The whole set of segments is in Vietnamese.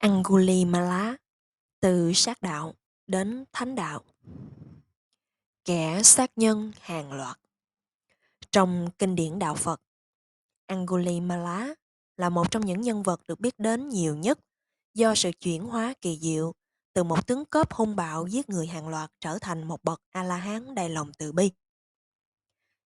Angulimala, từ sát đạo đến thánh đạo. Kẻ sát nhân hàng loạt. Trong kinh điển đạo Phật, Angulimala là một trong những nhân vật được biết đến nhiều nhất do sự chuyển hóa kỳ diệu từ một tướng cướp hung bạo giết người hàng loạt trở thành một bậc A-la-hán đầy lòng từ bi.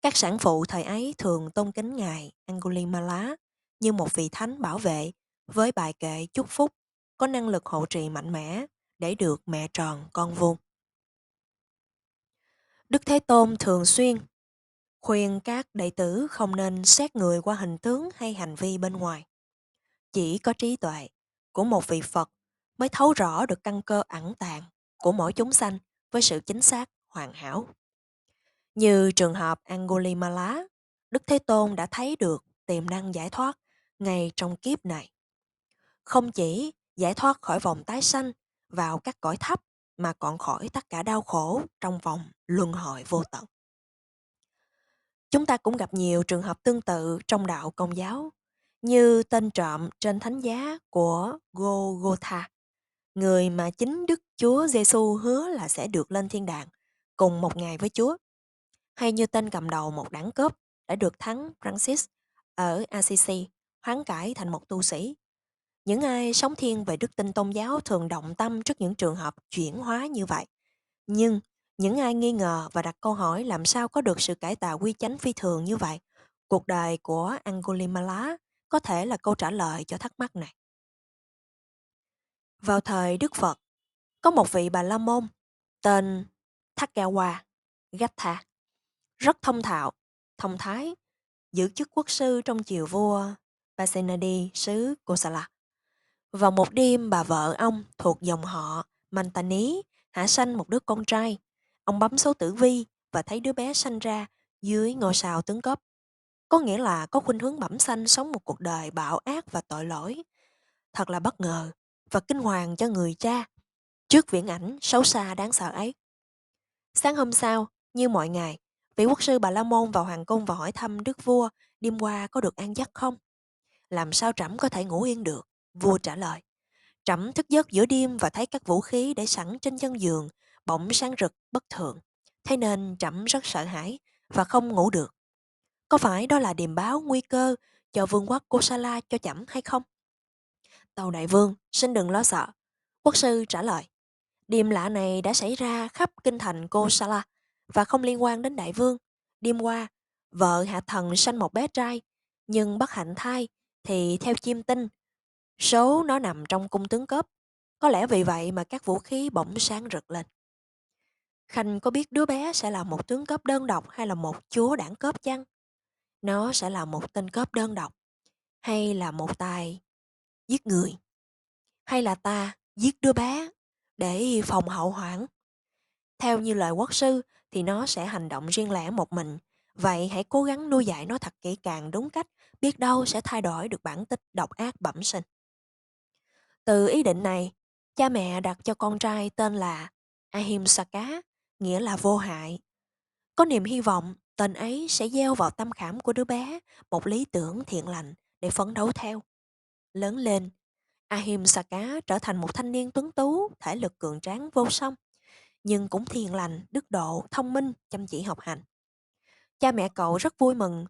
Các sản phụ thời ấy thường tôn kính ngài Angulimala như một vị thánh bảo vệ với bài kệ chúc phúc, có năng lực hộ trì mạnh mẽ để được mẹ tròn con vuông. Đức Thế Tôn thường xuyên khuyên các đệ tử không nên xét người qua hình tướng hay hành vi bên ngoài. Chỉ có trí tuệ của một vị Phật mới thấu rõ được căn cơ ẩn tàng của mỗi chúng sanh với sự chính xác, hoàn hảo. Như trường hợp Angulimala, Đức Thế Tôn đã thấy được tiềm năng giải thoát ngay trong kiếp này. Không chỉ giải thoát khỏi vòng tái sanh vào các cõi thấp mà còn khỏi tất cả đau khổ trong vòng luân hồi vô tận. Chúng ta cũng gặp nhiều trường hợp tương tự trong đạo Công giáo, như tên trộm trên thánh giá của Golgotha, người mà chính Đức Chúa Giêsu hứa là sẽ được lên thiên đàng cùng một ngày với Chúa, hay như tên cầm đầu một đảng cướp đã được Thánh Francis ở Assisi hoán cải thành một tu sĩ. Những ai sống thiên về đức tin tôn giáo thường động tâm trước những trường hợp chuyển hóa như vậy. Nhưng những ai nghi ngờ và đặt câu hỏi làm sao có được sự cải tạo quy chánh phi thường như vậy, cuộc đời của Angulimala có thể là câu trả lời cho thắc mắc này. Vào thời Đức Phật, có một vị Bà La Môn tên Thakkawa Gatha, rất thông thạo, thông thái, giữ chức quốc sư trong triều vua Pasenadi xứ Kosala. Vào một đêm, bà vợ ông thuộc dòng họ Mantani hạ sanh một đứa con trai. Ông bấm số tử vi và thấy đứa bé sanh ra dưới ngôi sao tướng cướp. Có nghĩa là có khuynh hướng bẩm sanh sống một cuộc đời bạo ác và tội lỗi. Thật là bất ngờ và kinh hoàng cho người cha trước viễn ảnh xấu xa đáng sợ ấy. Sáng hôm sau, như mọi ngày, vị quốc sư Bà La Môn vào hoàng cung và hỏi thăm đức vua đêm qua có được an giấc không? Làm sao trẫm có thể ngủ yên được? Vua trả lời. Trẫm thức giấc giữa đêm và thấy các vũ khí để sẵn trên chân giường bỗng sáng rực bất thường. Thế nên trẫm rất sợ hãi và không ngủ được. Có phải đó là điềm báo nguy cơ cho vương quốc Kosala cho trẫm hay không? Tâu đại vương, xin đừng lo sợ. Quốc sư trả lời. Điềm lạ này đã xảy ra khắp kinh thành Kosala và không liên quan đến đại vương. Đêm qua, vợ hạ thần sanh một bé trai, nhưng bất hạnh thai thì theo chiêm tinh, số nó nằm trong cung tướng cướp. Có lẽ vì vậy mà các vũ khí bỗng sáng rực lên. Khanh có biết đứa bé sẽ là một tướng cướp đơn độc hay là một chúa đảng cướp chăng? Nó sẽ là một tên cướp đơn độc, hay là một tay giết người, hay là ta giết đứa bé để phòng hậu hoạn? Theo như lời quốc sư thì nó sẽ hành động riêng lẻ một mình. Vậy hãy cố gắng nuôi dạy nó thật kỹ càng đúng cách, biết đâu sẽ thay đổi được bản tính độc ác bẩm sinh. Từ ý định này, cha mẹ đặt cho con trai tên là Ahimsaka, nghĩa là vô hại. Có niềm hy vọng tên ấy sẽ gieo vào tâm khảm của đứa bé một lý tưởng thiện lành để phấn đấu theo. Lớn lên, Ahimsaka trở thành một thanh niên tuấn tú, thể lực cường tráng vô song, nhưng cũng hiền lành, đức độ, thông minh, chăm chỉ học hành. Cha mẹ cậu rất vui mừng,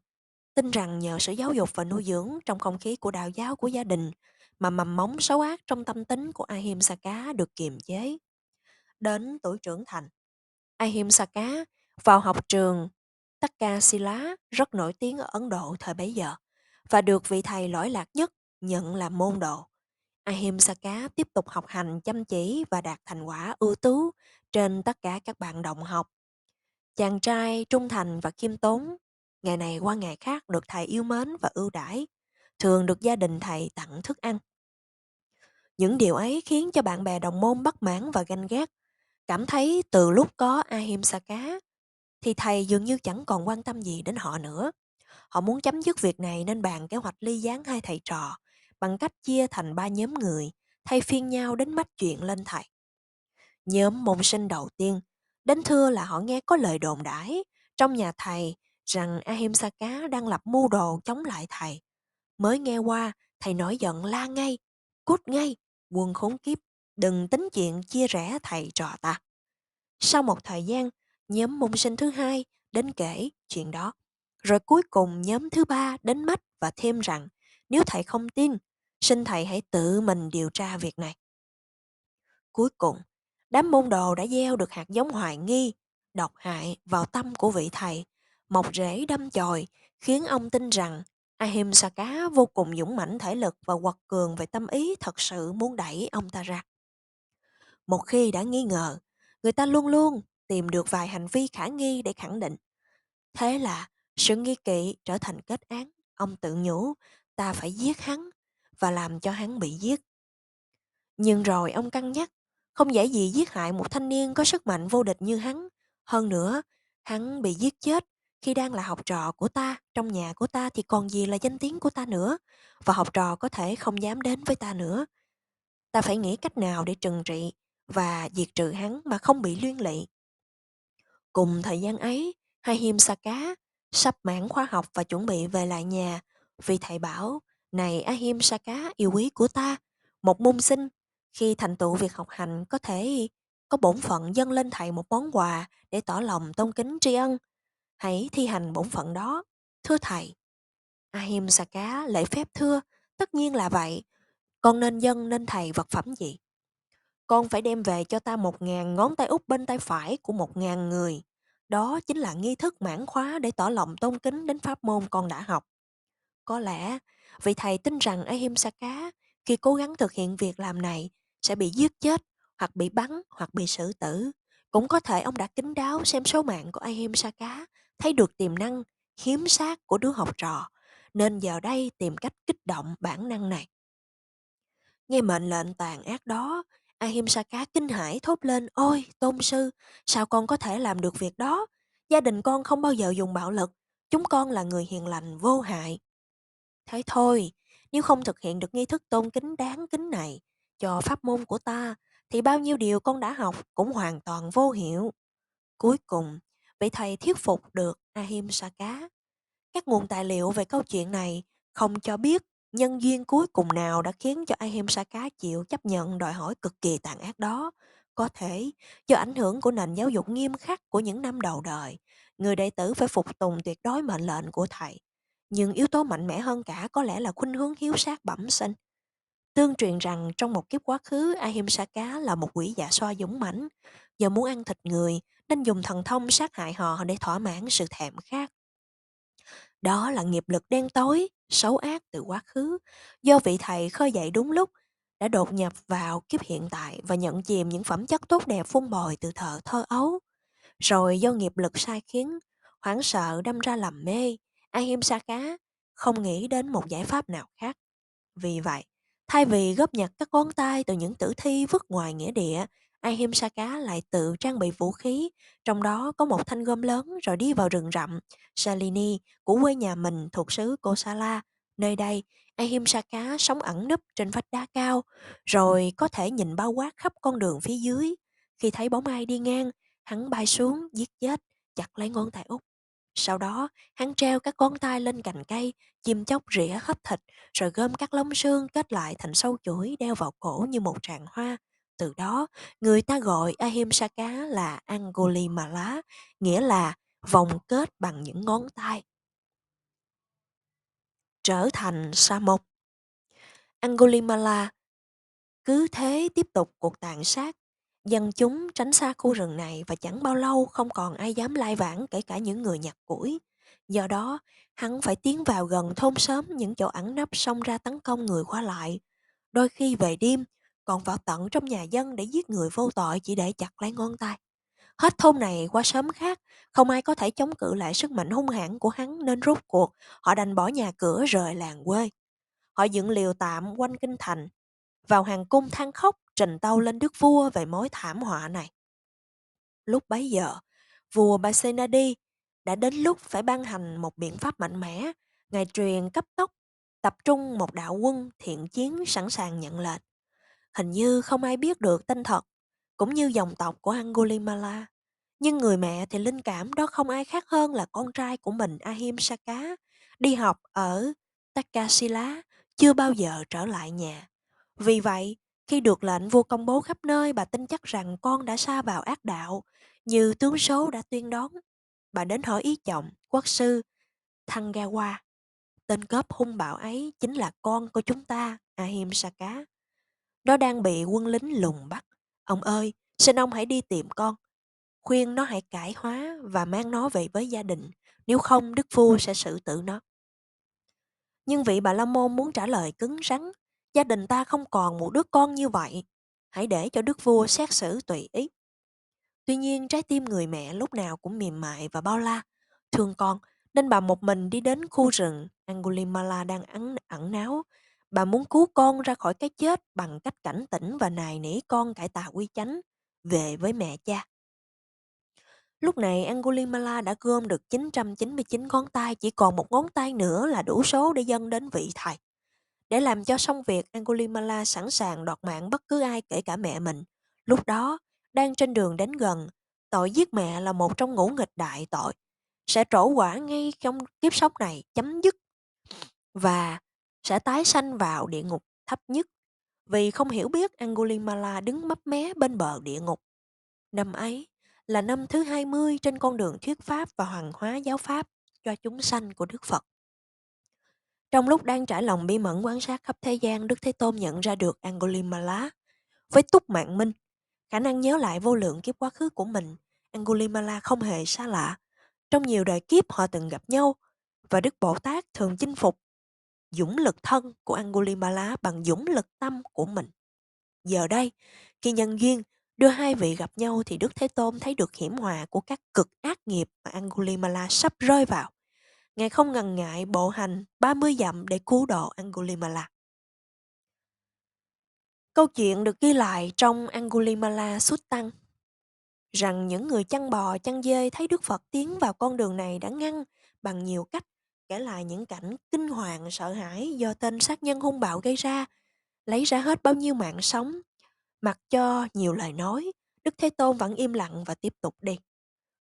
tin rằng nhờ sự giáo dục và nuôi dưỡng trong không khí của đạo giáo của gia đình mà mầm móng xấu ác trong tâm tính của Ahimsaka được kiềm chế. Đến tuổi trưởng thành, Ahimsaka vào học trường Takasila rất nổi tiếng ở Ấn Độ thời bấy giờ và được vị thầy lỗi lạc nhất nhận làm môn đồ. Ahimsaka tiếp tục học hành chăm chỉ và đạt thành quả ưu tú trên tất cả các bạn đồng học. Chàng trai trung thành và khiêm tốn, ngày này qua ngày khác được thầy yêu mến và ưu đãi, thường được gia đình thầy tặng thức ăn. Những điều ấy khiến cho bạn bè đồng môn bất mãn và ganh ghét, cảm thấy từ lúc có Ahimsaka thì thầy dường như chẳng còn quan tâm gì đến họ nữa. Họ muốn chấm dứt việc này nên bàn kế hoạch ly gián hai thầy trò bằng cách chia thành ba nhóm người, thay phiên nhau đến mách chuyện lên thầy. Nhóm môn sinh đầu tiên đến thưa là họ nghe có lời đồn đãi trong nhà thầy rằng Ahimsaka đang lập mưu đồ chống lại thầy. Mới nghe qua, thầy nổi giận la ngay, cút ngay. Quân khốn kiếp, đừng tính chuyện chia rẽ thầy trò ta. Sau một thời gian, nhóm môn sinh thứ hai đến kể chuyện đó. Rồi cuối cùng nhóm thứ ba đến mách và thêm rằng nếu thầy không tin, xin thầy hãy tự mình điều tra việc này. Cuối cùng, đám môn đồ đã gieo được hạt giống hoài nghi, độc hại vào tâm của vị thầy, mọc rễ đâm chồi, khiến ông tin rằng Ahimsaka vô cùng dũng mãnh thể lực và quật cường về tâm ý thật sự muốn đẩy ông ta ra. Một khi đã nghi ngờ, người ta luôn luôn tìm được vài hành vi khả nghi để khẳng định. Thế là sự nghi kỵ trở thành kết án. Ông tự nhủ, ta phải giết hắn và làm cho hắn bị giết. Nhưng rồi ông cân nhắc, không dễ gì giết hại một thanh niên có sức mạnh vô địch như hắn. Hơn nữa, hắn bị giết chết khi đang là học trò của ta, trong nhà của ta thì còn gì là danh tiếng của ta nữa. Và học trò có thể không dám đến với ta nữa. Ta phải nghĩ cách nào để trừng trị và diệt trừ hắn mà không bị liên lụy. Cùng thời gian ấy, Ahimsaka sắp mãn khóa học và chuẩn bị về lại nhà. Vì thầy bảo, này Ahimsaka yêu quý của ta, một môn sinh, khi thành tựu việc học hành có thể có bổn phận dâng lên thầy một món quà để tỏ lòng tôn kính tri ân. Hãy thi hành bổn phận đó. Thưa thầy, Ahimsaka lễ phép thưa, tất nhiên là vậy. Con nên dâng lên thầy vật phẩm gì? Con phải đem về cho ta 1.000 ngón tay út bên tay phải của 1.000 người. Đó chính là nghi thức mãn khóa để tỏ lòng tôn kính đến pháp môn con đã học. Có lẽ vị thầy tin rằng Ahimsaka khi cố gắng thực hiện việc làm này sẽ bị giết chết hoặc bị bắn hoặc bị xử tử. Cũng có thể ông đã kín đáo xem số mạng của Ahimsaka, thấy được tiềm năng hiếm xác của đứa học trò, nên giờ đây tìm cách kích động bản năng này. Nghe mệnh lệnh tàn ác đó, Ahimsaka kinh hãi thốt lên, ôi tôn sư, sao con có thể làm được việc đó? Gia đình con không bao giờ dùng bạo lực, chúng con là người hiền lành vô hại. Thế thôi, nếu không thực hiện được nghi thức tôn kính đáng kính này cho pháp môn của ta, thì bao nhiêu điều con đã học cũng hoàn toàn vô hiệu. Cuối cùng, vị thầy thuyết phục được Ahimsaka. Các nguồn tài liệu về câu chuyện này không cho biết nhân duyên cuối cùng nào đã khiến cho Ahimsaka chịu chấp nhận đòi hỏi cực kỳ tàn ác đó. Có thể do ảnh hưởng của nền giáo dục nghiêm khắc của những năm đầu đời, người đệ tử phải phục tùng tuyệt đối mệnh lệnh của thầy. Nhưng yếu tố mạnh mẽ hơn cả có lẽ là khuynh hướng hiếu sát bẩm sinh. Tương truyền rằng trong một kiếp quá khứ, Ahimsaka là một quỷ dạ xoa dũng mãnh. Do muốn ăn thịt người nên dùng thần thông sát hại họ để thỏa mãn sự thèm khát. Đó là nghiệp lực đen tối, xấu ác từ quá khứ, do vị thầy khơi dậy đúng lúc, đã đột nhập vào kiếp hiện tại và nhận chìm những phẩm chất tốt đẹp phun bồi từ thợ thơ ấu. Rồi do nghiệp lực sai khiến, hoảng sợ đâm ra lầm mê, Ahimsaka không nghĩ đến một giải pháp nào khác. Vì vậy, thay vì góp nhặt các ngón tay từ những tử thi vứt ngoài nghĩa địa, Ahimsaka lại tự trang bị vũ khí, trong đó có một thanh gươm lớn rồi đi vào rừng rậm Salini của quê nhà mình thuộc xứ Kosala. Nơi đây, Ahimsaka sống ẩn nấp trên vách đá cao, rồi có thể nhìn bao quát khắp con đường phía dưới. Khi thấy bóng ai đi ngang, hắn bay xuống, giết chết, chặt lấy ngón tay út. Sau đó, hắn treo các ngón tay lên cành cây, chim chóc rỉa hết thịt, rồi gom các lông xương kết lại thành sâu chuỗi đeo vào cổ như một tràng hoa. Từ đó, người ta gọi Ahimsaka là Angulimala, nghĩa là vòng kết bằng những ngón tay. Trở thành sa môn. Angulimala cứ thế tiếp tục cuộc tàn sát. Dân chúng tránh xa khu rừng này và chẳng bao lâu không còn ai dám lai vãng kể cả những người nhặt củi. Do đó, hắn phải tiến vào gần thôn xóm những chỗ ẩn nấp xông ra tấn công người qua lại. Đôi khi về đêm, còn vào tận trong nhà dân để giết người vô tội chỉ để chặt lấy ngón tay. Hết thôn này qua xóm khác, không ai có thể chống cự lại sức mạnh hung hãn của hắn nên rốt cuộc, họ đành bỏ nhà cửa rời làng quê. Họ dựng lều tạm quanh kinh thành, vào hoàng cung than khóc trình tâu lên đức vua về mối thảm họa này. Lúc bấy giờ, vua Basenadi đã đến lúc phải ban hành một biện pháp mạnh mẽ. Ngài truyền cấp tốc, tập trung một đạo quân thiện chiến sẵn sàng nhận lệnh. Hình như không ai biết được tên thật, cũng như dòng tộc của Angulimala. Nhưng người mẹ thì linh cảm đó không ai khác hơn là con trai của mình Ahimsaka, đi học ở Takasila, chưa bao giờ trở lại nhà. Vì vậy, Khi được lệnh vua công bố khắp nơi, bà tin chắc rằng con đã sa vào ác đạo, như tướng số đã tuyên đoán. Bà đến hỏi ý chồng, quốc sư Thanggawa. Tên cướp hung bạo ấy chính là con của chúng ta, Ahimsaka. Nó đang bị quân lính lùng bắt. Ông ơi, xin ông hãy đi tìm con. Khuyên nó hãy cải hóa và mang nó về với gia đình. Nếu không, đức vua sẽ xử tử nó. Nhưng vị Bà La Môn muốn trả lời cứng rắn. Gia đình ta không còn một đứa con như vậy. Hãy để cho đức vua xét xử tùy ý. Tuy nhiên, trái tim người mẹ lúc nào cũng mềm mại và bao la. Thương con, nên bà một mình đi đến khu rừng Angulimala đang ẩn náu. Bà muốn cứu con ra khỏi cái chết bằng cách cảnh tỉnh và nài nỉ con cải tà quy chánh, về với mẹ cha. Lúc này Angulimala đã gom được 999 ngón tay, chỉ còn một ngón tay nữa là đủ số để dâng đến vị thầy. Để làm cho xong việc, Angulimala sẵn sàng đoạt mạng bất cứ ai kể cả mẹ mình. Lúc đó, đang trên đường đến gần, tội giết mẹ là một trong ngũ nghịch đại tội. Sẽ trổ quả ngay trong kiếp sống này chấm dứt và sẽ tái sanh vào địa ngục thấp nhất. Vì không hiểu biết, Angulimala đứng mấp mé bên bờ địa ngục. Năm ấy là năm thứ 20 trên con đường thuyết pháp và hoàn hóa giáo pháp cho chúng sanh của Đức Phật. Trong lúc đang trải lòng bí mẫn quan sát khắp thế gian, Đức Thế Tôn nhận ra được Angulimala với túc mạng minh, khả năng nhớ lại vô lượng kiếp quá khứ của mình. Angulimala không hề xa lạ. Trong nhiều đời kiếp họ từng gặp nhau và Đức Bồ Tát thường chinh phục dũng lực thân của Angulimala bằng dũng lực tâm của mình. Giờ đây, khi nhân duyên đưa hai vị gặp nhau thì Đức Thế Tôn thấy được hiểm họa của các cực ác nghiệp mà Angulimala sắp rơi vào. Ngài không ngần ngại bộ hành 30 dặm để cứu độ Angulimala. Câu chuyện được ghi lại trong Angulimala Suttan rằng những người chăn bò, chăn dê thấy Đức Phật tiến vào con đường này đã ngăn bằng nhiều cách, kể lại những cảnh kinh hoàng sợ hãi do tên sát nhân hung bạo gây ra, lấy ra hết bao nhiêu mạng sống. Mặc cho nhiều lời nói, Đức Thế Tôn vẫn im lặng và tiếp tục đi.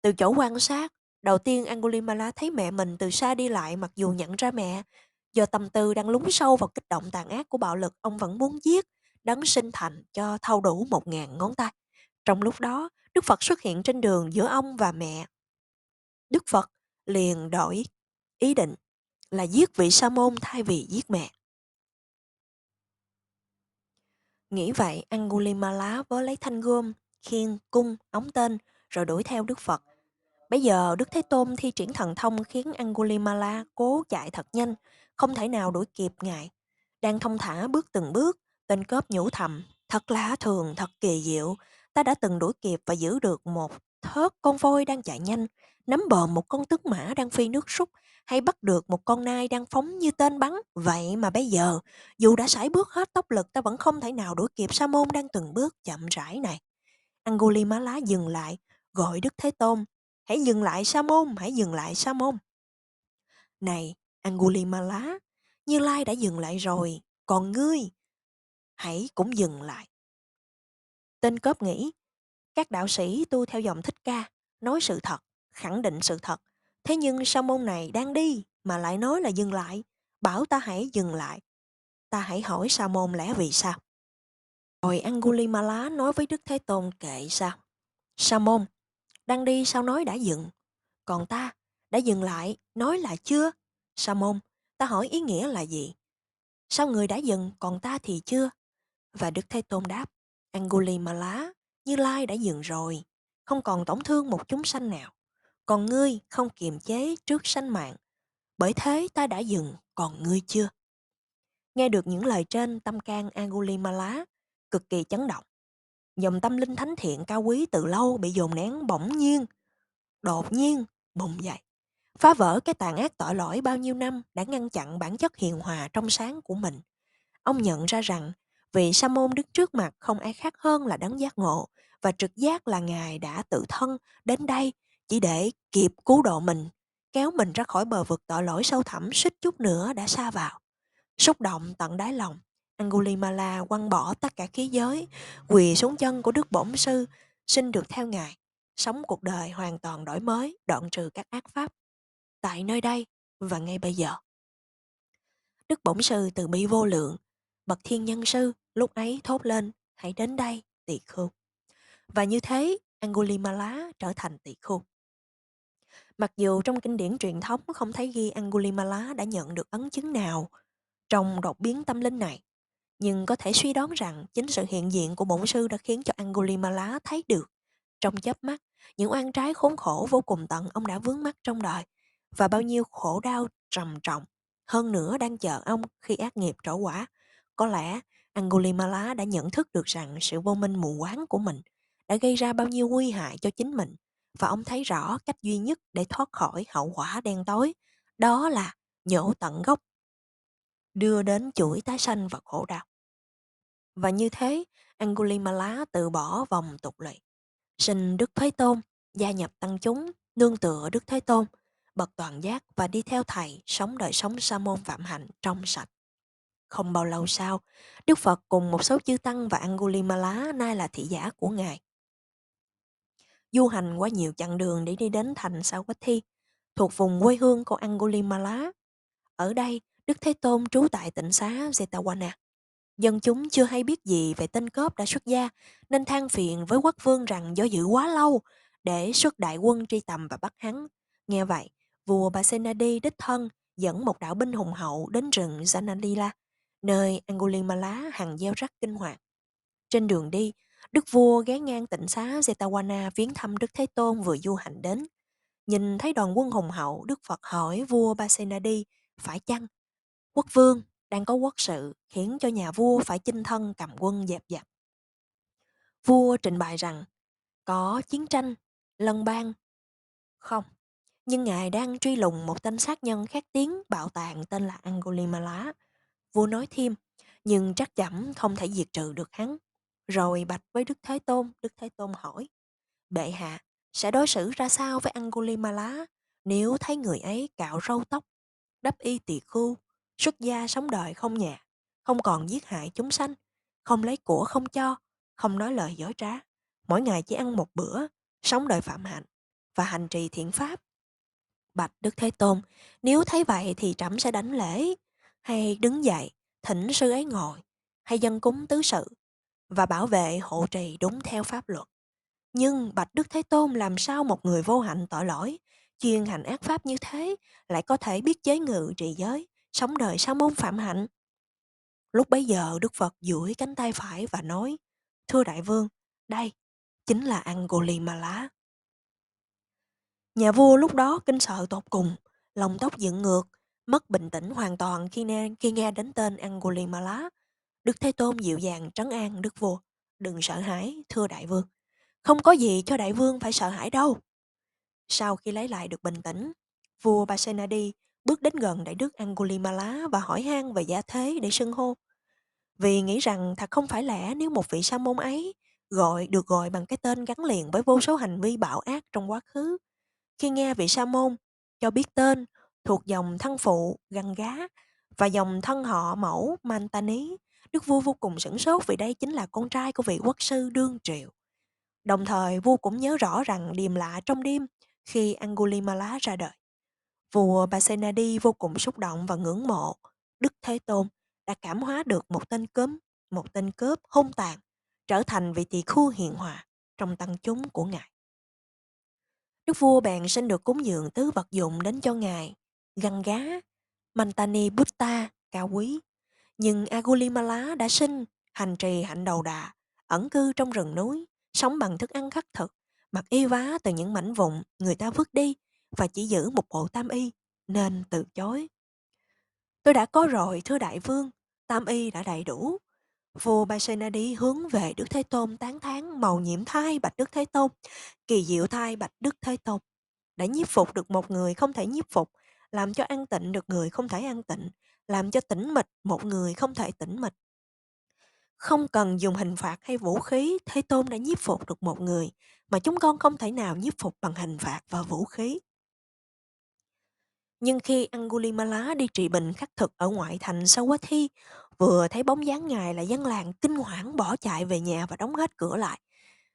Từ chỗ quan sát, đầu tiên Angulimala thấy mẹ mình từ xa đi lại mặc dù nhận ra mẹ. Do tâm tư đang lún sâu vào kích động tàn ác của bạo lực, ông vẫn muốn giết, đấng sinh thành cho thâu đủ 1000 ngón tay. Trong lúc đó, Đức Phật xuất hiện trên đường giữa ông và mẹ. Đức Phật liền đổi ý định là giết vị sa môn thay vì giết mẹ. Nghĩ vậy, Angulimala vớ lấy thanh gươm, khiên, cung, ống tên rồi đuổi theo Đức Phật. Bây giờ Đức Thế Tôn thi triển thần thông khiến Angulimala cố chạy thật nhanh, không thể nào đuổi kịp ngài. Đang thong thả bước từng bước, tên cướp nhủ thầm, thật lạ thường, thật kỳ diệu. Ta đã từng đuổi kịp và giữ được một thớt con voi đang chạy nhanh, nắm bờm một con tức mã đang phi nước súc, hay bắt được một con nai đang phóng như tên bắn. Vậy mà bây giờ, dù đã sải bước hết tốc lực, ta vẫn không thể nào đuổi kịp Sa môn đang từng bước chậm rãi này. Angulimala dừng lại, gọi Đức Thế Tôn. Hãy dừng lại Sa môn, hãy dừng lại Sa môn. Này, Angulimala, Như Lai đã dừng lại rồi, còn ngươi, hãy cũng dừng lại. Tên cướp nghĩ, các đạo sĩ tu theo dòng Thích Ca, nói sự thật, khẳng định sự thật. Thế nhưng Sa môn này đang đi mà lại nói là dừng lại, bảo ta hãy dừng lại. Ta hãy hỏi Sa môn lẽ vì sao. Rồi Angulimala nói với Đức Thế Tôn kệ sao. Sa môn, đang đi sao nói đã dừng. Còn ta, đã dừng lại, nói là chưa. Sa môn, ta hỏi ý nghĩa là gì? Sao người đã dừng, còn ta thì chưa? Và Đức Thế Tôn đáp, Angulimala, Như Lai đã dừng rồi, không còn tổn thương một chúng sanh nào. Còn ngươi không kiềm chế trước sanh mạng. Bởi thế ta đã dừng, còn ngươi chưa. Nghe được những lời trên, tâm can Angulimala cực kỳ chấn động. Dòng tâm linh thánh thiện cao quý từ lâu bị dồn nén bỗng nhiên, đột nhiên, bùng dậy. Phá vỡ cái tàn ác tội lỗi bao nhiêu năm đã ngăn chặn bản chất hiền hòa trong sáng của mình. Ông nhận ra rằng vị sa môn đứng trước mặt không ai khác hơn là đấng giác ngộ và trực giác là Ngài đã tự thân đến đây chỉ để kịp cứu độ mình, kéo mình ra khỏi bờ vực tội lỗi sâu thẳm suýt chút nữa đã sa vào. Xúc động tận đáy lòng, Angulimala quăng bỏ tất cả khí giới, quỳ xuống chân của Đức Bổn Sư, xin được theo Ngài, sống cuộc đời hoàn toàn đổi mới, đoạn trừ các ác pháp. Tại nơi đây và ngay bây giờ. Đức Bổn Sư từ bi vô lượng, bậc thiên nhân sư lúc ấy thốt lên, hãy đến đây, tỳ khưu. Và như thế, Angulimala trở thành tỳ khưu. Mặc dù trong kinh điển truyền thống không thấy ghi Angulimala đã nhận được ấn chứng nào trong đột biến tâm linh này, nhưng có thể suy đoán rằng chính sự hiện diện của bổn sư đã khiến cho Angulimala thấy được trong chớp mắt những oan trái khốn khổ vô cùng tận ông đã vướng mắc trong đời và bao nhiêu khổ đau trầm trọng hơn nữa đang chờ ông khi ác nghiệp trổ quả. Có lẽ Angulimala đã nhận thức được rằng sự vô minh mù quáng của mình đã gây ra bao nhiêu nguy hại cho chính mình và ông thấy rõ cách duy nhất để thoát khỏi hậu quả đen tối, đó là nhổ tận gốc, đưa đến chuỗi tái sanh và khổ đau. Và như thế, Angulimala từ bỏ vòng tục lệ, sinh Đức Thế Tôn, gia nhập tăng chúng, nương tựa Đức Thế Tôn, bậc toàn giác và đi theo thầy sống đời sống sa môn phạm hạnh trong sạch. Không bao lâu sau, Đức Phật cùng một số chư tăng và Angulimala nay là thị giả của Ngài du hành qua nhiều chặng đường để đi đến thành Savatthi, thuộc vùng quê hương của Angulimala. Ở đây, Đức Thế Tôn trú tại tỉnh xá Jetavana. Dân chúng chưa hay biết gì về tên cướp đã xuất gia, nên than phiền với quốc vương rằng do dự quá lâu để xuất đại quân truy tầm và bắt hắn. Nghe vậy, vua Pasenadi đích thân dẫn một đạo binh hùng hậu đến rừng Janalila, nơi Angulimala hằng gieo rắc kinh hoàng. Trên đường đi, đức vua ghé ngang tỉnh xá Jetavana viếng thăm Đức Thế Tôn vừa du hành đến. Nhìn thấy đoàn quân hùng hậu, Đức Phật hỏi vua Pasenadi, phải chăng quốc vương đang có quốc sự khiến cho nhà vua phải chinh thân cầm quân dẹp giặc? Vua trình bày rằng có chiến tranh, lân bang. Không, nhưng ngài đang truy lùng một tên sát nhân khét tiếng bạo tàn tên là Angulimala. Vua nói thêm, nhưng chắc chắn không thể diệt trừ được hắn. Rồi bạch với Đức Thế Tôn hỏi, bệ hạ sẽ đối xử ra sao với Angulimala nếu thấy người ấy cạo râu tóc, đắp y tỳ khưu, xuất gia sống đời không nhà, không còn giết hại chúng sanh, không lấy của không cho, không nói lời dối trá, mỗi ngày chỉ ăn một bữa, sống đời phạm hạnh và hành trì thiện pháp. Bạch Đức Thế Tôn, nếu thấy vậy thì trẫm sẽ đánh lễ, hay đứng dậy, thỉnh sư ấy ngồi, hay dâng cúng tứ sự, và bảo vệ hộ trì đúng theo pháp luật. Nhưng bạch Đức Thế Tôn, làm sao một người vô hạnh tội lỗi, chuyên hành ác pháp như thế, lại có thể biết chế ngự trì giới, sống đời sa môn phạm hạnh? Lúc bấy giờ Đức Phật duỗi cánh tay phải và nói, thưa đại vương, đây chính là Angulimala. Nhà vua lúc đó kinh sợ tột cùng, lòng tóc dựng ngược, mất bình tĩnh hoàn toàn khi nghe đến tên Angulimala. Đức Thế Tôn dịu dàng trấn an đức vua, đừng sợ hãi, thưa đại vương. Không có gì cho đại vương phải sợ hãi đâu. Sau khi lấy lại được bình tĩnh, vua Pasenadi bước đến gần đại đức Angulimala và hỏi han về gia thế để xưng hô. Vì nghĩ rằng thật không phải lẽ nếu một vị sa môn ấy được gọi bằng cái tên gắn liền với vô số hành vi bạo ác trong quá khứ. Khi nghe vị sa môn cho biết tên thuộc dòng thân phụ Ganga và dòng thân họ mẫu Mantani, đức vua vô cùng sửng sốt vì đây chính là con trai của vị quốc sư đương triều. Đồng thời vua cũng nhớ rõ rằng điềm lạ trong đêm khi Angulimala ra đời. Vua Pasenadi vô cùng xúc động và ngưỡng mộ Đức Thế Tôn đã cảm hóa được một tên cướp hung tàn, trở thành vị tỳ khưu hiền hòa trong tăng chúng của ngài. Đức vua bèn xin được cúng dường tứ vật dụng đến cho ngài, Ganga, Mantani Buddha cao quý. Nhưng Angulimala đã sinh, hành trì hạnh đầu đà, ẩn cư trong rừng núi, sống bằng thức ăn khắc thực, mặc y vá từ những mảnh vụn người ta vứt đi và chỉ giữ một bộ tam y, nên từ chối. Tôi đã có rồi, thưa đại vương, tam y đã đầy đủ. Vua Pasenadi hướng về Đức Thế Tôn tán thán màu nhiệm thai bạch Đức Thế Tôn, kỳ diệu thai bạch Đức Thế Tôn. Đã nhiếp phục được một người không thể nhiếp phục, làm cho an tịnh được người không thể an tịnh, làm cho tĩnh mịch một người không thể tĩnh mịch. Không cần dùng hình phạt hay vũ khí, Thế Tôn đã nhiếp phục được một người mà chúng con không thể nào nhiếp phục bằng hình phạt và vũ khí. Nhưng khi Angulimala đi trị bệnh khắc thực ở ngoại thành Sawathi, vừa thấy bóng dáng ngài là dân làng kinh hoảng bỏ chạy về nhà và đóng hết cửa lại.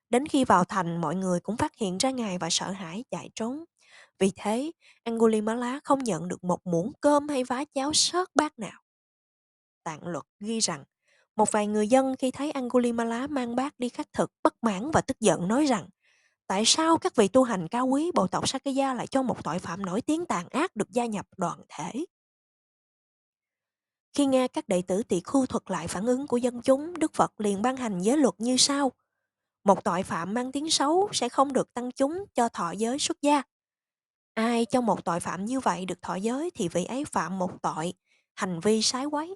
Đến khi vào thành, mọi người cũng phát hiện ra ngài và sợ hãi chạy trốn. Vì thế, Angulimala không nhận được một muỗng cơm hay vá cháo sớt bát nào. Tạng luật ghi rằng, Một vài người dân khi thấy Angulimala mang bát đi khắc thực bất mãn và tức giận nói rằng tại sao các vị tu hành cao quý bộ tộc Sakya lại cho một tội phạm nổi tiếng tàn ác được gia nhập đoàn thể. Khi nghe các đệ tử Tỳ Khưu thuật lại phản ứng của dân chúng, Đức Phật liền ban hành giới luật như sau. Một tội phạm mang tiếng xấu sẽ không được tăng chúng cho thọ giới xuất gia. Ai cho một tội phạm như vậy được thọ giới thì vị ấy phạm một tội, hành vi sái quấy.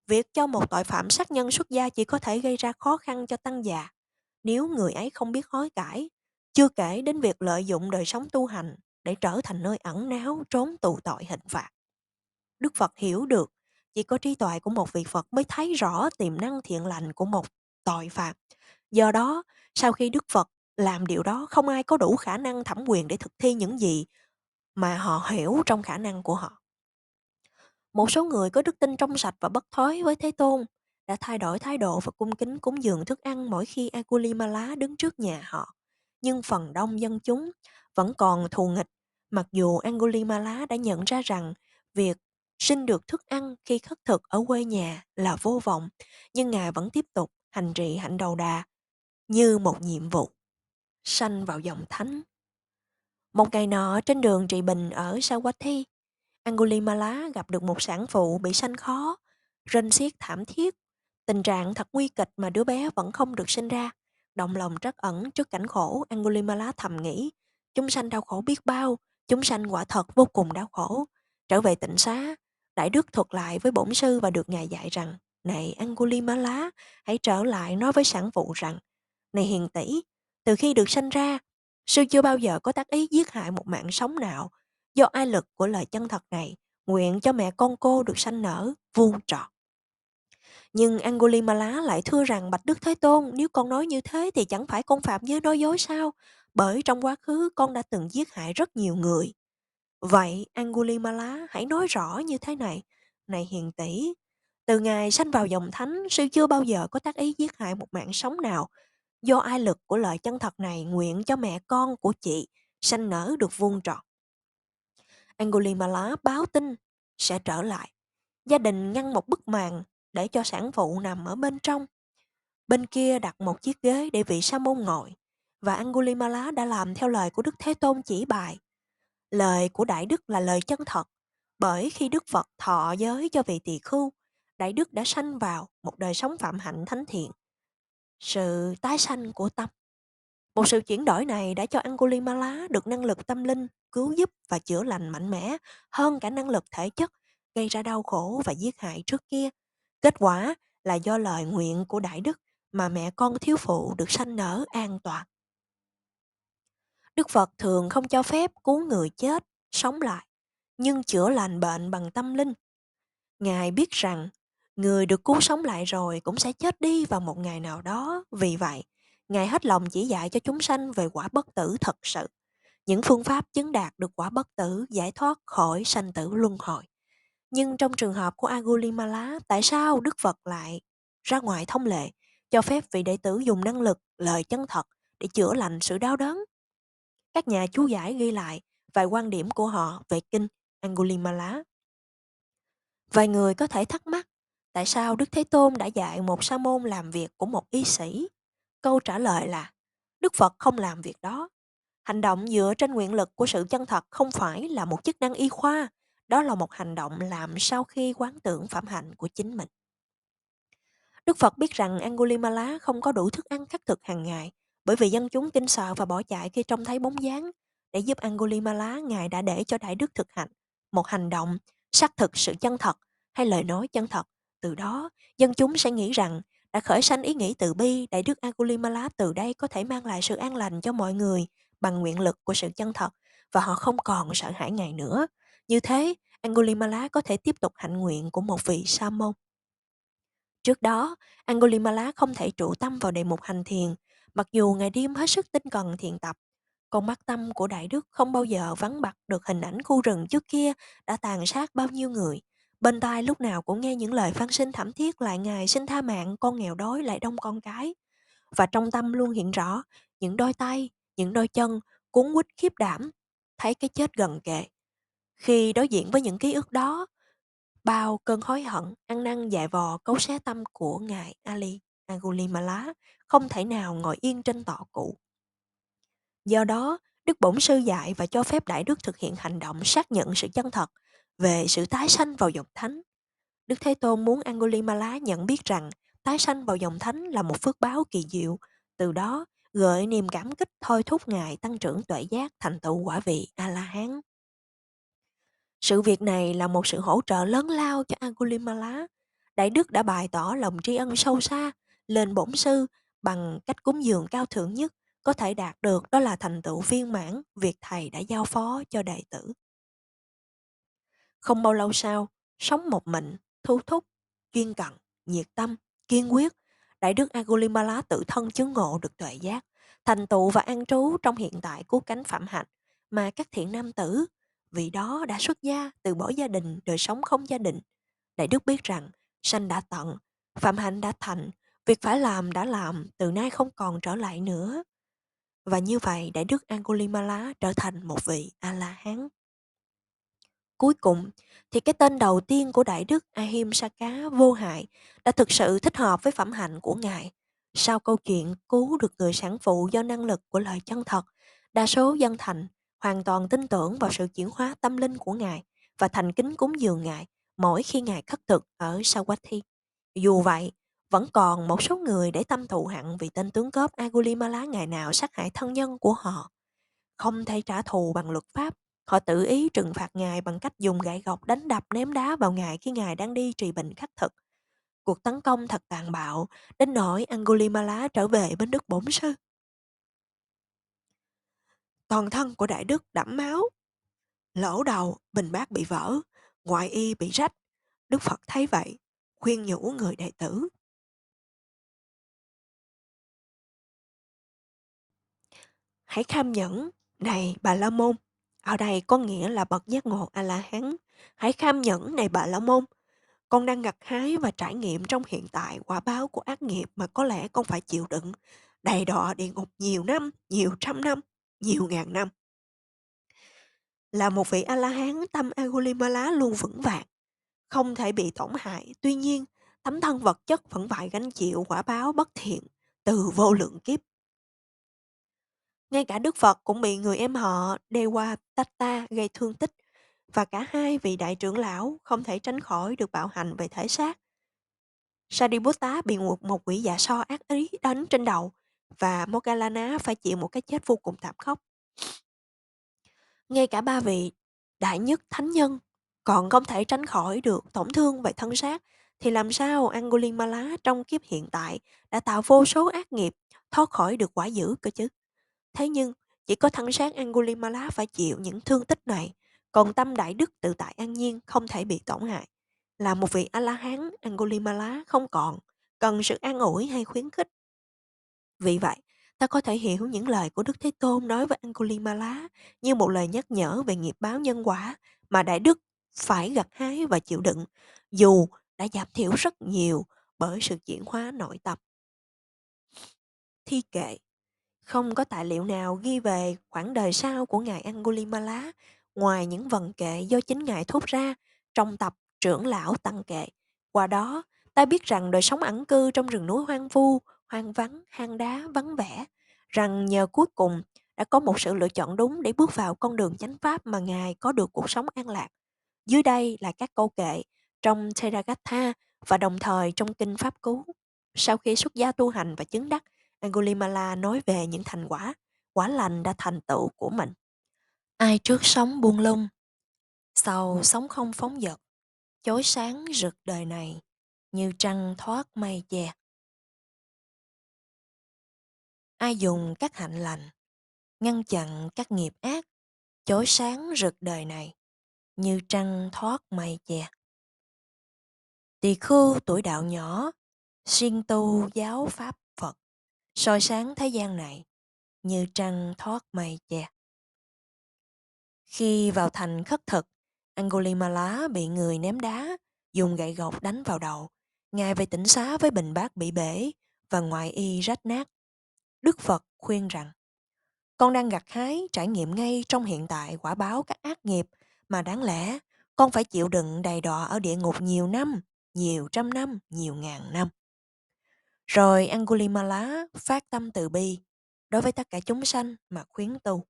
Việc cho một tội phạm sát nhân xuất gia chỉ có thể gây ra khó khăn cho tăng già nếu người ấy không biết hối cải, chưa kể đến việc lợi dụng đời sống tu hành để trở thành nơi ẩn náu trốn tù tội hình phạt. Đức Phật hiểu được, chỉ có trí tuệ của một vị Phật mới thấy rõ tiềm năng thiện lành của một tội phạm. Do đó, sau khi Đức Phật làm điều đó, không ai có đủ khả năng thẩm quyền để thực thi những gì mà họ hiểu trong khả năng của họ. Một số người có đức tin trong sạch và bất thối với Thế Tôn đã thay đổi thái độ và cung kính cúng dường thức ăn mỗi khi Angulimala đứng trước nhà họ. Nhưng phần đông dân chúng vẫn còn thù nghịch, mặc dù Angulimala đã nhận ra rằng việc xin được thức ăn khi khất thực ở quê nhà là vô vọng, nhưng Ngài vẫn tiếp tục hành trì hạnh đầu đà như một nhiệm vụ. Sanh vào dòng thánh. Một ngày nọ trên đường trị bình ở Sawathi, Angulimala gặp được một sản phụ bị sanh khó, rên xiết thảm thiết. Tình trạng thật nguy kịch mà đứa bé vẫn không được sinh ra. Động lòng trắc ẩn trước cảnh khổ, Angulimala thầm nghĩ, chúng sanh đau khổ biết bao, chúng sanh quả thật vô cùng đau khổ. Trở về tịnh xá, Đại Đức thuật lại với bổn sư và được Ngài dạy rằng, này Angulimala, hãy trở lại nói với sản phụ rằng, này hiền tỷ, từ khi được sanh ra, sư chưa bao giờ có tác ý giết hại một mạng sống nào. Do ai lực của lời chân thật này, nguyện cho mẹ con cô được sanh nở, vuông trọn. Nhưng Angulimala lại thưa rằng bạch Đức Thế Tôn, nếu con nói như thế thì chẳng phải con phạm giới nói dối sao? Bởi trong quá khứ con đã từng giết hại rất nhiều người. Vậy Angulimala hãy nói rõ như thế này. Này hiền tỷ, từ ngày sanh vào dòng thánh, sư chưa bao giờ có tác ý giết hại một mạng sống nào. Do ai lực của lời chân thật này, nguyện cho mẹ con của chị sanh nở được vuông trọn. Angulimala báo tin sẽ trở lại. Gia đình ngăn một bức màn để cho sản phụ nằm ở bên trong. Bên kia đặt một chiếc ghế để vị sa môn ngồi. Và Angulimala đã làm theo lời của Đức Thế Tôn chỉ bài. Lời của Đại Đức là lời chân thật. Bởi khi Đức Phật thọ giới cho vị tỳ khưu, Đại Đức đã sanh vào một đời sống phạm hạnh thánh thiện. Sự tái sanh của tâm. Một sự chuyển đổi này đã cho Angulimala được năng lực tâm linh, cứu giúp và chữa lành mạnh mẽ hơn cả năng lực thể chất, gây ra đau khổ và giết hại trước kia. Kết quả là do lời nguyện của Đại Đức mà mẹ con thiếu phụ được sanh nở an toàn. Đức Phật thường không cho phép cứu người chết, sống lại, nhưng chữa lành bệnh bằng tâm linh. Ngài biết rằng người được cứu sống lại rồi cũng sẽ chết đi vào một ngày nào đó. Vì vậy, Ngài hết lòng chỉ dạy cho chúng sanh về quả bất tử thật sự. Những phương pháp chứng đạt được quả bất tử giải thoát khỏi sanh tử luân hồi. Nhưng trong trường hợp của Angulimala, tại sao Đức Phật lại ra ngoài thông lệ, cho phép vị đệ tử dùng năng lực, lời chân thật để chữa lành sự đau đớn? Các nhà chú giải ghi lại vài quan điểm của họ về kinh Angulimala. Vài người có thể thắc mắc, tại sao Đức Thế Tôn đã dạy một sa môn làm việc của một y sĩ? Câu trả lời là, Đức Phật không làm việc đó. Hành động dựa trên nguyện lực của sự chân thật không phải là một chức năng y khoa, đó là một hành động làm sau khi quán tưởng phạm hạnh của chính mình. Đức Phật biết rằng Angulimala không có đủ thức ăn khắc thực hàng ngày, bởi vì dân chúng kinh sợ và bỏ chạy khi trông thấy bóng dáng. Để giúp Angulimala, Ngài đã để cho Đại Đức thực hành một hành động xác thực sự chân thật hay lời nói chân thật. Từ đó, dân chúng sẽ nghĩ rằng đã khởi sanh ý nghĩ từ bi, Đại Đức Angulimala từ đây có thể mang lại sự an lành cho mọi người bằng nguyện lực của sự chân thật và họ không còn sợ hãi Ngài nữa. Như thế, Angulimala có thể tiếp tục hạnh nguyện của một vị sa môn. Trước đó, Angulimala không thể trụ tâm vào đề mục hành thiền, mặc dù ngày đêm hết sức tinh cần thiền tập. Con mắt tâm của Đại Đức không bao giờ vắng bặt được hình ảnh khu rừng trước kia đã tàn sát bao nhiêu người. Bên tai lúc nào cũng nghe những lời van xin thảm thiết lại Ngài xin tha mạng con nghèo đói lại đông con cái. Và trong tâm luôn hiện rõ những đôi tay, những đôi chân cuốn quýt khiếp đảm, thấy cái chết gần kề. Khi đối diện với những ký ức đó, bao cơn hối hận ăn năn dại vò cấu xé tâm của ngài Ali Angulimala không thể nào ngồi yên trên tọa cụ. Do đó, Đức Bổn Sư dạy và cho phép Đại Đức thực hiện hành động xác nhận sự chân thật về sự tái sanh vào dòng thánh. Đức Thế Tôn muốn Angulimala nhận biết rằng tái sanh vào dòng thánh là một phước báo kỳ diệu, từ đó gợi niềm cảm kích thôi thúc Ngài tăng trưởng tuệ giác thành tựu quả vị A-la-hán. Sự việc này là một sự hỗ trợ lớn lao cho Angulimala. Đại Đức đã bày tỏ lòng tri ân sâu xa lên Bổn Sư bằng cách cúng dường cao thượng nhất có thể đạt được, đó là thành tựu viên mãn việc Thầy đã giao phó cho đệ tử. Không bao lâu sau, sống một mình, thu thúc, chuyên cần, nhiệt tâm, kiên quyết, Đại Đức Angulimala tự thân chứng ngộ được tuệ giác, thành tựu và an trú trong hiện tại cứu cánh phạm hạnh mà các thiện nam tử, vì đó đã xuất gia, từ bỏ gia đình, đời sống không gia đình. Đại Đức biết rằng sanh đã tận, phạm hạnh đã thành, việc phải làm đã làm, từ nay không còn trở lại nữa. Và như vậy, Đại Đức Angulimala trở thành một vị A-la-hán. Cuối cùng thì cái tên đầu tiên của Đại Đức Ahimsaka vô hại đã thực sự thích hợp với phẩm hạnh của Ngài. Sau câu chuyện cứu được người sản phụ do năng lực của lời chân thật, đa số dân thành hoàn toàn tin tưởng vào sự chuyển hóa tâm linh của Ngài và thành kính cúng dường Ngài mỗi khi Ngài khất thực ở Sawathi. Dù vậy, vẫn còn một số người để tâm thù hận vì tên tướng cướp Angulimala ngày nào sát hại thân nhân của họ. Không thể trả thù bằng luật pháp, họ tự ý trừng phạt Ngài bằng cách dùng gậy gộc đánh đập ném đá vào Ngài khi Ngài đang đi trì bệnh khắc thực. Cuộc tấn công thật tàn bạo, đến nỗi Angulimala trở về bên Đức Bổn Sư. Toàn thân của Đại Đức đẫm máu, lỗ đầu, bình bát bị vỡ, ngoại y bị rách. Đức Phật thấy vậy, khuyên nhủ người đệ tử. Hãy kham nhẫn, này Bà La Môn. Ở đây có nghĩa là bậc giác ngộ A-la-hán. Hãy kham nhẫn, này Bà La Môn. Con đang gặt hái và trải nghiệm trong hiện tại quả báo của ác nghiệp mà có lẽ con phải chịu đựng, đầy đọa địa ngục nhiều năm, nhiều trăm năm, nhiều ngàn năm. Là một vị A-la-hán, tâm Angulimala luôn vững vàng, không thể bị tổn hại. Tuy nhiên, tấm thân vật chất vẫn phải gánh chịu quả báo bất thiện từ vô lượng kiếp. Ngay cả Đức Phật cũng bị người em họ Dewatatta gây thương tích, và cả hai vị đại trưởng lão không thể tránh khỏi được bạo hành về thể xác. Sariputta bị một quỷ dạ so ác ý đánh trên đầu, và Moggallana phải chịu một cái chết vô cùng thảm khốc. Ngay cả ba vị đại nhất thánh nhân còn không thể tránh khỏi được tổn thương về thân xác, thì làm sao Angulimala trong kiếp hiện tại đã tạo vô số ác nghiệp thoát khỏi được quả dữ cơ chứ? Thế nhưng chỉ có thân xác Angulimala phải chịu những thương tích này, còn tâm đại đức tự tại an nhiên không thể bị tổn hại. Là một vị A-la-hán, Angulimala không còn cần sự an ủi hay khuyến khích. Vì vậy, ta có thể hiểu những lời của Đức Thế Tôn nói với Angulimala như một lời nhắc nhở về nghiệp báo nhân quả mà Đại Đức phải gặt hái và chịu đựng, dù đã giảm thiểu rất nhiều bởi sự chuyển hóa nội tâm. Thi kệ. Không có tài liệu nào ghi về khoảng đời sau của ngài Angulimala ngoài những vần kệ do chính ngài thốt ra trong tập Trưởng lão Tăng kệ. Qua đó, ta biết rằng đời sống ẩn cư trong rừng núi hoang vu, hoang vắng, hang đá, vắng vẻ, rằng nhờ cuối cùng đã có một sự lựa chọn đúng để bước vào con đường chánh pháp mà ngài có được cuộc sống an lạc. Dưới đây là các câu kệ trong Theragatha và đồng thời trong kinh Pháp Cú. Sau khi xuất gia tu hành và chứng đắc, Angulimala nói về những thành quả, quả lành đã thành tựu của mình. Ai trước sống buông lung, sau sống không phóng dật, chói sáng rực đời này, như trăng thoát mây che. Ai dùng các hạnh lành, ngăn chặn các nghiệp ác, chói sáng rực đời này, như trăng thoát mây che. Tỳ khưu tuổi đạo nhỏ, siêng tu giáo pháp Phật, soi sáng thế gian này, như trăng thoát mây che. Khi vào thành khất thực, Angulimala bị người ném đá, dùng gậy gộc đánh vào đầu. Ngài về tỉnh xá với bình bát bị bể và ngoại y rách nát. Đức Phật khuyên rằng, con đang gặt hái trải nghiệm ngay trong hiện tại quả báo các ác nghiệp mà đáng lẽ Con phải chịu đựng đầy đọa ở địa ngục nhiều năm, nhiều trăm năm, nhiều ngàn năm. Rồi Angulimala phát tâm từ bi đối với tất cả chúng sanh mà khuyến tu.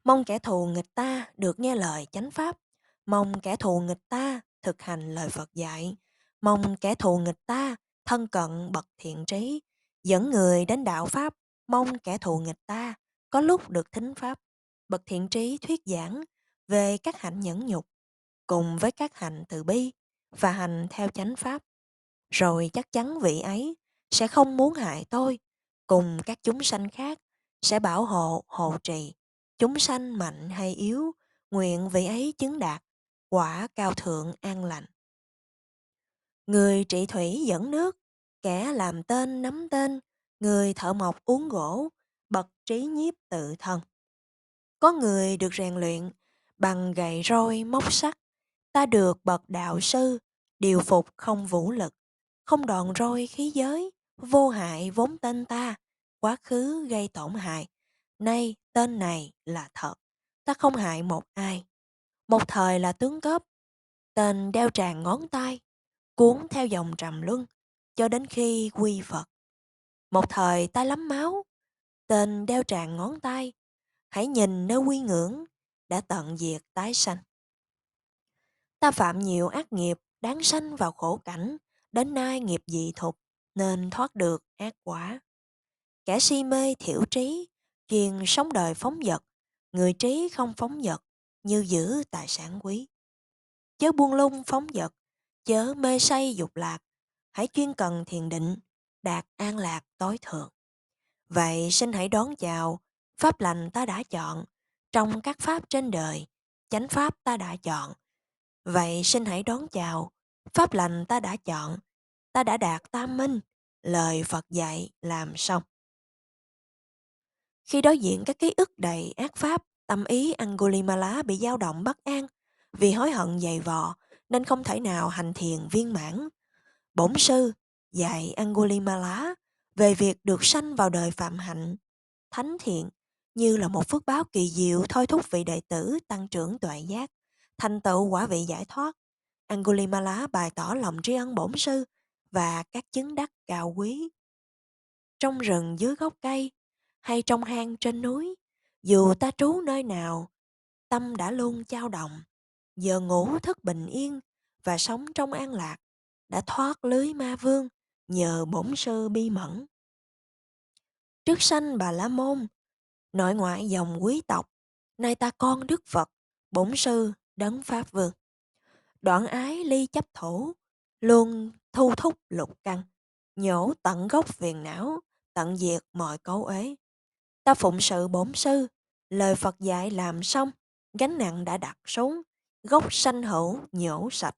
Mong kẻ thù nghịch ta được nghe lời chánh pháp, mong kẻ thù nghịch ta thực hành lời Phật dạy, mong kẻ thù nghịch ta thân cận bậc thiện trí, dẫn người đến đạo pháp, mong kẻ thù nghịch ta có lúc được thính pháp. Bậc thiện trí thuyết giảng về các hạnh nhẫn nhục cùng với các hạnh từ bi và hành theo chánh pháp. Rồi chắc chắn vị ấy sẽ không muốn hại tôi, cùng các chúng sanh khác sẽ bảo hộ, hộ trì. Chúng sanh mạnh hay yếu, nguyện vị ấy chứng đạt, quả cao thượng an lành. Người trị thủy dẫn nước, kẻ làm tên nắm tên, người thợ mộc uống gỗ, bậc trí nhiếp tự thân. Có người được rèn luyện bằng gậy roi móc sắt, ta được bậc đạo sư, điều phục không vũ lực, không đòn roi khí giới, vô hại vốn tên ta, quá khứ gây tổn hại. Nay tên này là thật, ta không hại một ai. Một thời là tướng cướp, tên đeo tràn ngón tay, cuốn theo dòng trầm luân, cho đến khi quy Phật. Một thời ta lắm máu, tên đeo tràn ngón tay, hãy nhìn nơi quy ngưỡng, đã tận diệt tái sanh. Ta phạm nhiều ác nghiệp, đáng sanh vào khổ cảnh, đến nay nghiệp dị thục, nên thoát được ác quả. Kẻ si mê thiểu trí, chuyên sống đời phóng dật, người trí không phóng dật, như giữ tài sản quý. Chớ buông lung phóng dật, chớ mê say dục lạc, hãy chuyên cần thiền định, đạt an lạc tối thượng. Vậy xin hãy đón chào, pháp lành ta đã chọn, trong các pháp trên đời, chánh pháp ta đã chọn. Vậy xin hãy đón chào, pháp lành ta đã chọn, ta đã đạt tam minh, lời Phật dạy làm xong. Khi đối diện các ký ức đầy ác pháp, tâm ý Angulimala bị dao động bất an, vì hối hận dày vò nên không thể nào hành thiền viên mãn. Bổn sư dạy Angulimala về việc được sanh vào đời phạm hạnh, thánh thiện như là một phước báo kỳ diệu thôi thúc vị đệ tử tăng trưởng tuệ giác, thành tựu quả vị giải thoát. Angulimala bày tỏ lòng tri ân bổn sư và các chứng đắc cao quý. Trong rừng dưới gốc cây hay trong hang trên núi, dù ta trú nơi nào, tâm đã luôn dao động. Giờ ngủ thức bình yên và sống trong an lạc, đã thoát lưới ma vương nhờ bổn sư bi mẫn. Trước sanh Bà La Môn, nội ngoại dòng quý tộc, nay ta con Đức Phật, bổn sư đấng Pháp Vương. Đoạn ái ly chấp thủ, luôn thu thúc lục căn, nhổ tận gốc phiền não, tận diệt mọi cấu uế. Ta phụng sự bổn sư, lời Phật dạy làm xong, gánh nặng đã đặt xuống, gốc sanh hữu nhổ sạch,